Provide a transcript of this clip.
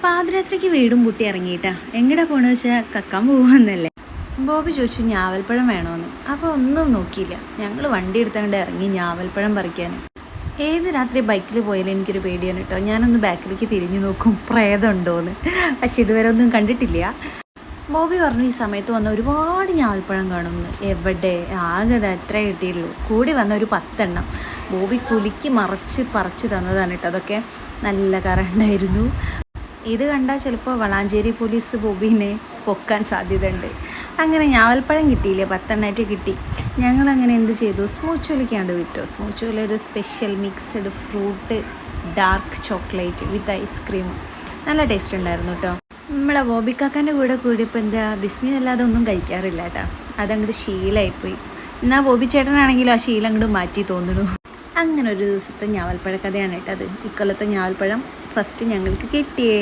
പാതിരാത്രിക്ക് വീടും പൂട്ടി ഇറങ്ങിയിട്ടാ എങ്ങടാ പോണെന്ന് വെച്ചാൽ കക്കാൻ പോവാന്നല്ലേ. ബോബി ചോദിച്ചു ഞാവൽപ്പഴം വേണോന്ന്. അപ്പോൾ ഒന്നും നോക്കിയില്ല, ഞങ്ങൾ വണ്ടി എടുത്തങ്ങോട്ട് ഇറങ്ങി ഞാവൽപ്പഴം പറിക്കാൻ. ഏത് രാത്രി ബൈക്കിൽ പോയാലും എനിക്കൊരു പേടിയാണ് കേട്ടോ. ഞാനൊന്ന് ബാക്കിലേക്ക് തിരിഞ്ഞു നോക്കും പ്രേതം ഉണ്ടോയെന്ന്. പക്ഷെ ഇതുവരെ ഒന്നും കണ്ടിട്ടില്ല. ബോബി പറഞ്ഞു ഈ സമയത്ത് വന്ന ഒരുപാട് ഞാവൽപ്പഴം കാണുമെന്ന്. എവിടെ, ആകെ എത്ര കിട്ടിയുള്ളൂ, കൂടി വന്ന ഒരു 10 എണ്ണം. ബോബി കുലുക്കി മറച്ച് പറിച്ച് തന്നതാണ് കേട്ടോ. അതൊക്കെ നല്ല കറണ്ടായിരുന്നു. ഇത് കണ്ടാൽ ചിലപ്പോൾ വളാഞ്ചേരി പോലീസ് ബോബീനെ പൊക്കാൻ സാധ്യതയുണ്ട്. അങ്ങനെ ഞാവൽപ്പഴം കിട്ടിയില്ലേ, 10 എണ്ണമായിട്ട് കിട്ടി. ഞങ്ങളങ്ങനെ എന്ത് ചെയ്തു, സ്മൂച്ചോലിക്കാണ്ട് വിറ്റോ. സ്മൂച്ചോല ഒരു special mixed fruit dark chocolate with ice cream. നല്ല ടേസ്റ്റ് ഉണ്ടായിരുന്നു കേട്ടോ. നമ്മളെ ബോബിക്കാക്കാൻ്റെ കൂടെ കൂടിയപ്പോൾ എന്താ ബിസ്മി അല്ലാതെ ഒന്നും കഴിക്കാറില്ല കേട്ടോ. അതങ്ങോട്ട് ശീലമായിപ്പോയി. എന്നാൽ ബോബി ചേട്ടനാണെങ്കിലും ആ ശീലം അങ്ങോട്ട് മാറ്റി തോന്നുന്നു. അങ്ങനെ ഒരു ദിവസത്തെ ഞാവൽപ്പഴ കഥയാണ് കേട്ടോ അത്. ഇക്കൊല്ലത്തെ ഞാവൽപ്പഴം ഫസ്റ്റ് ഞങ്ങൾക്ക് കിട്ടിയേ.